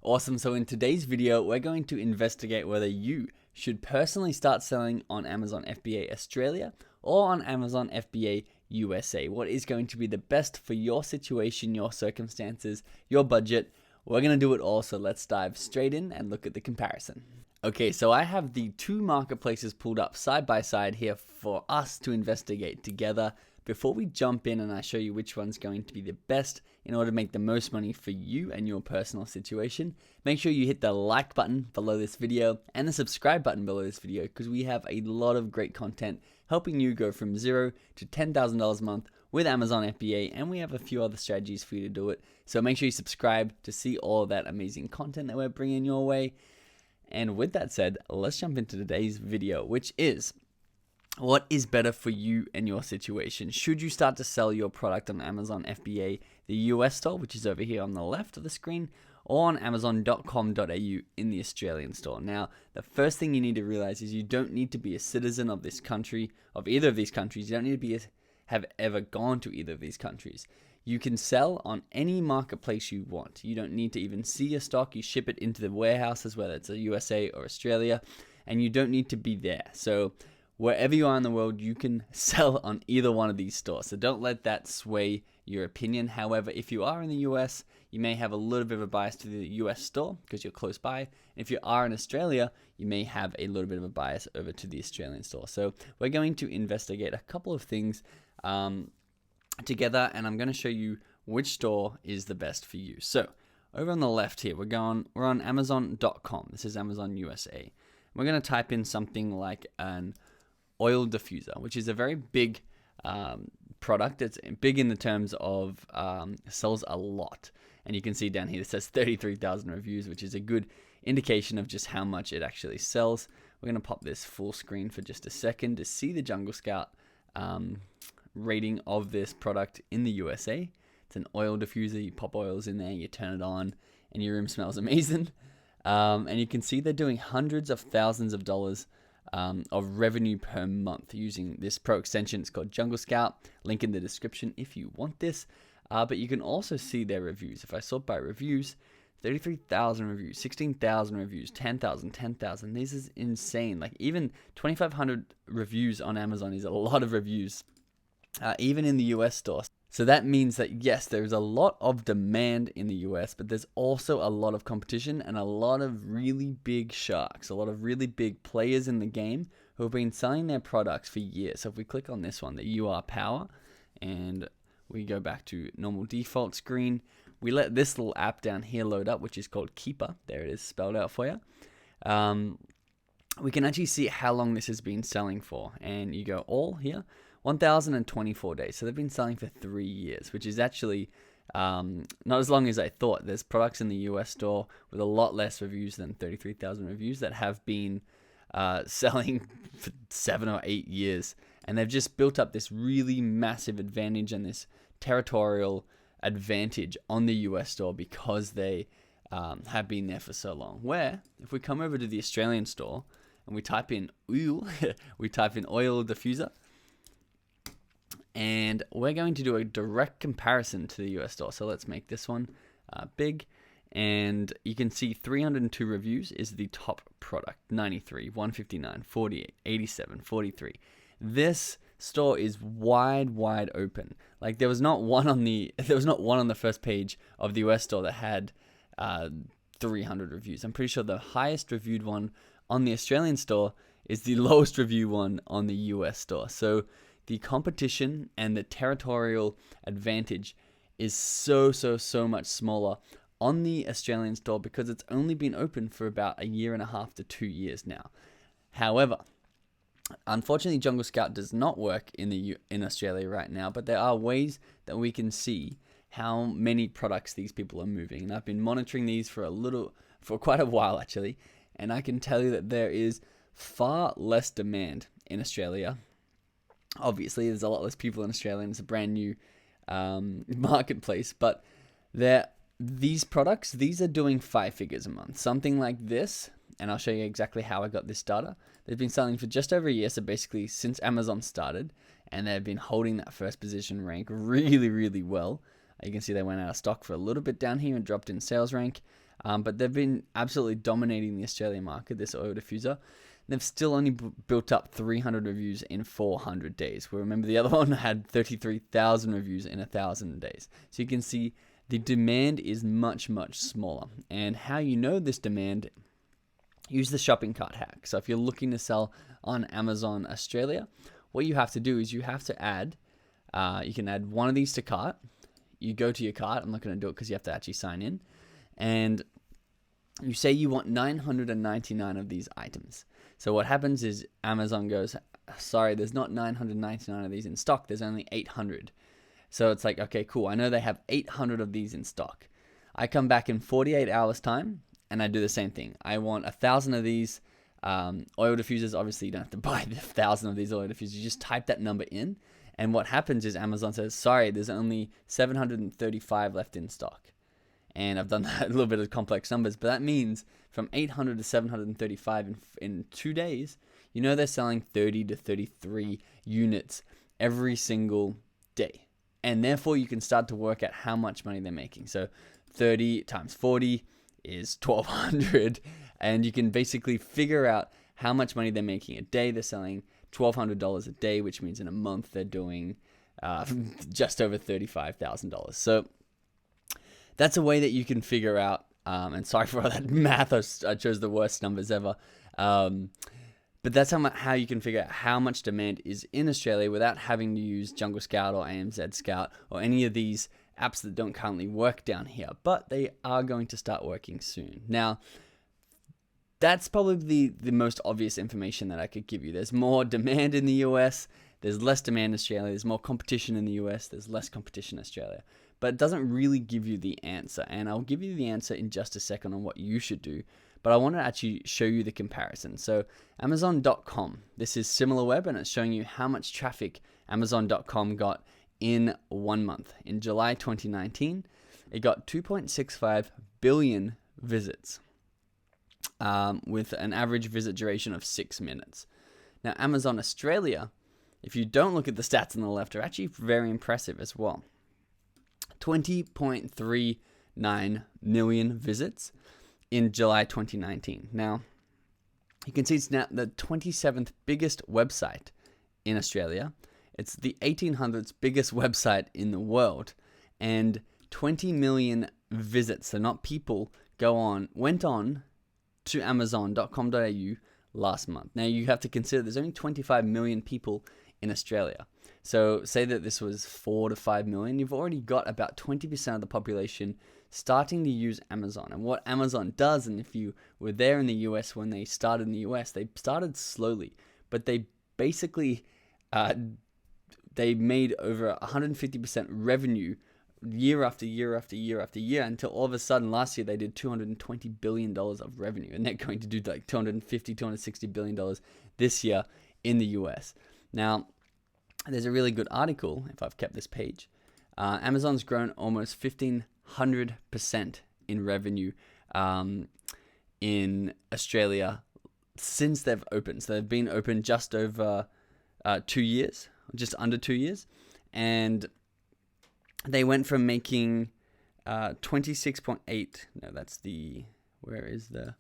Awesome. So in today's video, we're going to investigate whether you should personally start selling on Amazon FBA Australia or on Amazon FBA USA. What is going to be the best for your situation, your circumstances, your budget? We're going to do it all. So let's dive straight in and look at the comparison. Okay, so I have the two marketplaces pulled up side by side here for us to investigate together. Before we jump in and I show you which one's going to be the best in order to make the most money for you and your personal situation, make sure you hit the like button below this video and the subscribe button below this video because we have a lot of great content helping you go from $0 to $10,000 a month with Amazon FBA, and we have a few other strategies for you to do it. So make sure you subscribe to see all of that amazing content that we're bringing your way. And with that said, let's jump into today's video, which is what is better for you and your situation. Should you start to sell your product on Amazon FBA, the US store, which is over here on the left of the screen, or on amazon.com.au in the Australian store? Now, the first thing you need to realize is you don't need to be a citizen of this country, of either of these countries. You don't need to have ever gone to either of these countries. You can sell on any marketplace you want. You don't need to even see your stock. You ship it into the warehouses, whether it's a USA or Australia, and you don't need to be there. So wherever you are in the world, you can sell on either one of these stores. So don't let that sway your opinion. However, if you are in the US, you may have a little bit of a bias to the US store because you're close by. And if you are in Australia, you may have a little bit of a bias over to the Australian store. So we're going to investigate a couple of things together, and I'm going to show you which store is the best for you. So over on the left here, we're on amazon.com. This is Amazon USA. We're going to type in something like an oil diffuser, which is a very big product. It's big in the terms of sells a lot. And you can see down here, it says 33,000 reviews, which is a good indication of just how much it actually sells. We're going to pop this full screen for just a second to see the Jungle Scout rating of this product in the USA. It's an oil diffuser. You pop oils in there, you turn it on, and your room smells amazing. And you can see they're doing hundreds of thousands of dollars of revenue per month using this pro extension. It's called Jungle Scout. Link in the description if you want this. But you can also see their reviews. If I sort by reviews, 33,000 reviews, 16,000 reviews, 10,000, 10,000. This is insane. Like even 2,500 reviews on Amazon is a lot of reviews, even in the US store. So that means that yes, there's a lot of demand in the US, but there's also a lot of competition and a lot of really big sharks, a lot of really big players in the game who have been selling their products for years. So if we click on this one, the UR Power, and we go back to normal default screen, we let this little app down here load up, which is called Keeper. There it is spelled out for you. We can actually see how long this has been selling for, and you go all here, 1,024 days. So they've been selling for 3 years, which is actually not as long as I thought. There's products in the US store with a lot less reviews than 33,000 reviews that have been selling for 7 or 8 years. And they've just built up this really massive advantage and this territorial advantage on the US store because they have been there for so long. Where, if we come over to the Australian store and we type in oil, we type in oil diffuser, and we're going to do a direct comparison to the US store. So let's make this one big. And you can see 302 reviews is the top product. 93, 159, 48, 87, 43. This store is wide open. Like there was not one on the first page of the US store that had 300 reviews. I'm pretty sure the highest reviewed one on the Australian store is the lowest reviewed one on the US store. So the competition and the territorial advantage is so much smaller on the Australian store because it's only been open for about 1.5 to 2 years now. However, unfortunately, Jungle Scout does not work in Australia right now, but there are ways that we can see how many products these people are moving. And I've been monitoring these for quite a while actually, and I can tell you that there is far less demand in Australia. Obviously, there's a lot less people in Australia, and it's a brand new marketplace, but these products, these are doing 5 figures a month. Something like this, and I'll show you exactly how I got this data. They've been selling for just over a year, so basically since Amazon started, and they've been holding that first position rank really well. You can see they went out of stock for a little bit down here and dropped in sales rank. But they've been absolutely dominating the Australian market, this oil diffuser. They've still only built up 300 reviews in 400 days. Well, remember, the other one had 33,000 reviews in 1,000 days. So you can see the demand is much, much smaller. And how you know this demand, use the shopping cart hack. So if you're looking to sell on Amazon Australia, what you have to do is you have to add, you can add one of these to cart. You go to your cart. I'm not going to do it because you have to actually sign in. And you say you want 999 of these items. So what happens is Amazon goes, sorry, there's not 999 of these in stock. There's only 800. So it's like, okay, cool. I know they have 800 of these in stock. I come back in 48 hours time and I do the same thing. I want 1,000 of these oil diffusers. Obviously, you don't have to buy the 1,000 of these oil diffusers. You just type that number in. And what happens is Amazon says, sorry, there's only 735 left in stock. And I've done that, a little bit of complex numbers, but that means from 800 to 735 in 2 days, you know they're selling 30 to 33 units every single day. And therefore, you can start to work out how much money they're making. So 30 times 40 is 1,200. And you can basically figure out how much money they're making a day. They're selling $1,200 a day, which means in a month they're doing just over $35,000. So that's a way that you can figure out, and sorry for all that math, I chose the worst numbers ever, but that's how you can figure out how much demand is in Australia without having to use Jungle Scout or ANZ Scout or any of these apps that don't currently work down here, but they are going to start working soon. Now, that's probably the most obvious information that I could give you. There's more demand in the US, there's less demand in Australia, there's more competition in the US, there's less competition in Australia. But it doesn't really give you the answer. And I'll give you the answer in just a second on what you should do. But I want to actually show you the comparison. So Amazon.com, this is SimilarWeb, and it's showing you how much traffic Amazon.com got in 1 month. In July 2019, it got 2.65 billion visits with an average visit duration of 6 minutes. Now, Amazon Australia, if you don't look at the stats on the left, are actually very impressive as well. 20.39 million visits in July 2019. Now, you can see it's now the 27th biggest website in Australia. It's the 1800s biggest website in the world. And 20 million visits, so not people, went on to Amazon.com.au last month. Now, you have to consider there's only 25 million people in Australia. So say that this was 4 to 5 million, you've already got about 20% of the population starting to use Amazon. And what Amazon does, and if you were there in the US when they started in the US, they started slowly, but they basically, they made over 150% revenue year after year after year after year until all of a sudden last year they did $220 billion of revenue. And they're going to do like $260 billion this year in the US. Now, there's a really good article, if I've kept this page. Amazon's grown almost 1,500% in revenue in Australia since they've opened. So they've been open just over 2 years, just under 2 years. And they went from making 26.8, no, that's the, where is the...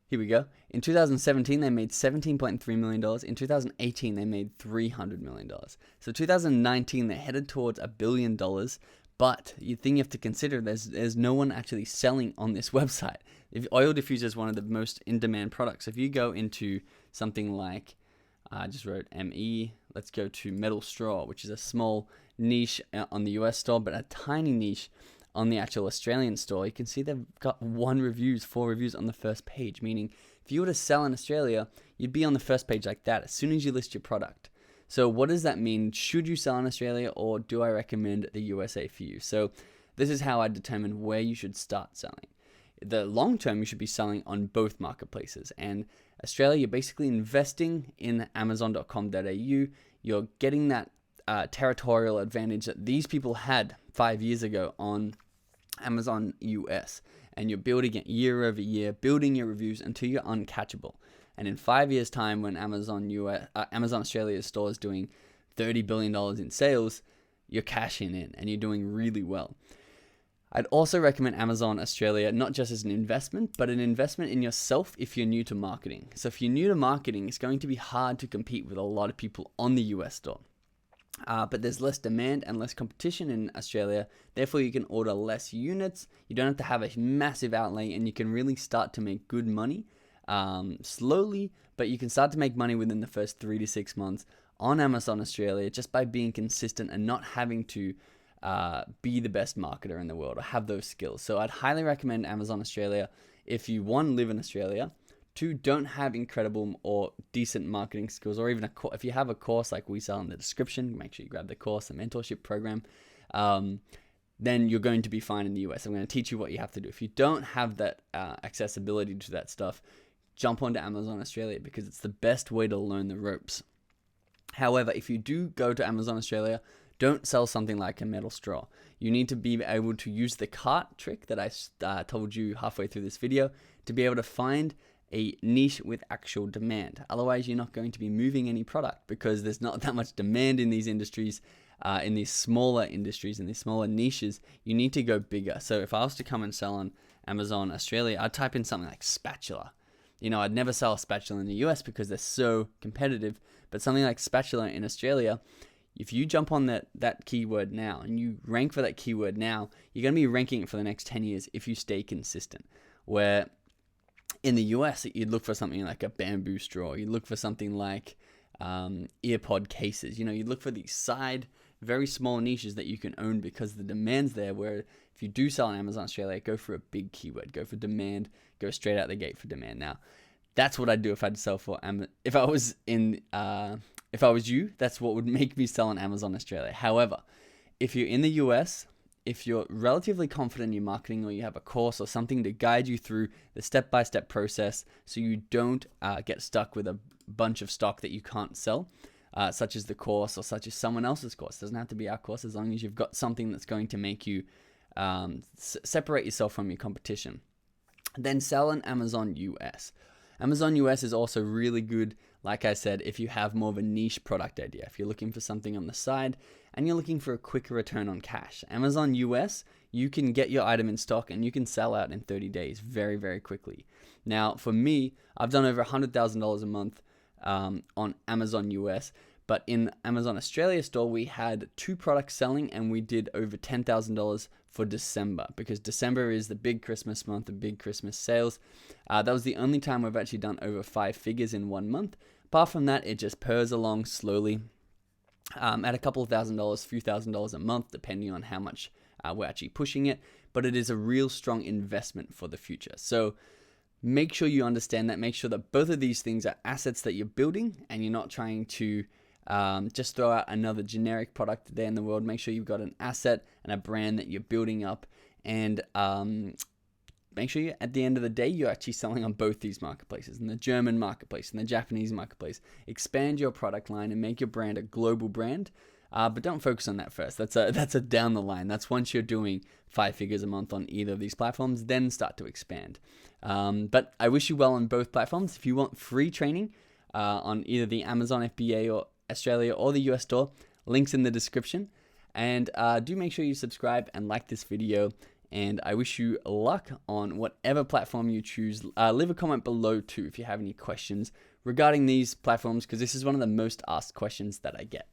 Here we go. In 2017, they made $17.3 million. In 2018, they made $300 million. So 2019, they're headed towards $1 billion. But the thing you have to consider, there's no one actually selling on this website. If oil diffuser is one of the most in-demand products. If you go into something like, I just wrote ME, let's go to metal straw, which is a small niche on the US store, but a tiny niche on the actual Australian store. You can see they've got 4 reviews on the first page, meaning if you were to sell in Australia, you'd be on the first page like that as soon as you list your product. So what does that mean? Should you sell in Australia, or do I recommend the USA for you? So this is how I determine where you should start selling. The long term, you should be selling on both marketplaces. And Australia, you're basically investing in Amazon.com.au. You're getting that territorial advantage that these people had 5 years ago on Amazon US, and you're building it year over year, building your reviews until you're uncatchable. And in 5 years' time, when Amazon Australia's store is doing $30 billion in sales, you're cashing in and you're doing really well. I'd also recommend Amazon Australia, not just as an investment, but an investment in yourself if you're new to marketing. So if you're new to marketing, it's going to be hard to compete with a lot of people on the US store. But there's less demand and less competition in Australia. Therefore, you can order less units. You don't have to have a massive outlay, and you can really start to make good money slowly, but you can start to make money within the first 3 to 6 months on Amazon Australia just by being consistent and not having to be the best marketer in the world or have those skills. So I'd highly recommend Amazon Australia if you, one, live in Australia, two, don't have incredible or decent marketing skills, or even if you have a course like we sell in the description, make sure you grab the course, the mentorship program, then you're going to be fine in the US. I'm going to teach you what you have to do. If you don't have that accessibility to that stuff, jump onto Amazon Australia because it's the best way to learn the ropes. However, if you do go to Amazon Australia, don't sell something like a metal straw. You need to be able to use the cart trick that I told you halfway through this video to be able to find a niche with actual demand. Otherwise, you're not going to be moving any product because there's not that much demand in these industries, in these smaller industries, in these smaller niches. You need to go bigger. So if I was to come and sell on Amazon Australia, I'd type in something like spatula. I'd never sell a spatula in the US because they're so competitive, but something like spatula in Australia, if you jump on that keyword now and you rank for that keyword now, you're going to be ranking it for the next 10 years if you stay consistent. Where in the US, you'd look for something like a bamboo straw. You'd look for something like earpod cases. You'd look for these side, very small niches that you can own because the demand's there. Where if you do sell on Amazon Australia, go for a big keyword. Go for demand. Go straight out the gate for demand. Now, that's what I'd do if I'd sell for if I was you, that's what would make me sell on Amazon Australia. However, if you're in the US, if you're relatively confident in your marketing, or you have a course or something to guide you through the step-by-step process so you don't get stuck with a bunch of stock that you can't sell, such as the course or such as someone else's course. It doesn't have to be our course, as long as you've got something that's going to make you separate yourself from your competition. Then sell on Amazon US. Amazon US is also really good, like I said, if you have more of a niche product idea. If you're looking for something on the side and you're looking for a quicker return on cash. Amazon US, you can get your item in stock and you can sell out in 30 days very, very quickly. Now, for me, I've done over $100,000 a month on Amazon US, but in Amazon Australia store, we had 2 products selling and we did over $10,000 for December, because December is the big Christmas month, the big Christmas sales. That was the only time we've actually done over 5 figures in 1 month. Apart from that, it just purrs along slowly at a couple of $1,000s, few $1,000s a month, depending on how much we're actually pushing it. But it is a real strong investment for the future. So make sure you understand that. Make sure that both of these things are assets that you're building and you're not trying to just throw out another generic product there in the world. Make sure you've got an asset and a brand that you're building up, and make sure you, at the end of the day, you're actually selling on both these marketplaces, in the German marketplace and the Japanese marketplace. Expand your product line and make your brand a global brand, but don't focus on that first. That's a down the line. That's once you're doing 5 figures a month on either of these platforms, then start to expand. But I wish you well on both platforms. If you want free training on either the Amazon FBA or Australia or the US store, links in the description. And do make sure you subscribe and like this video. And I wish you luck on whatever platform you choose. Leave a comment below too if you have any questions regarding these platforms, because this is one of the most asked questions that I get.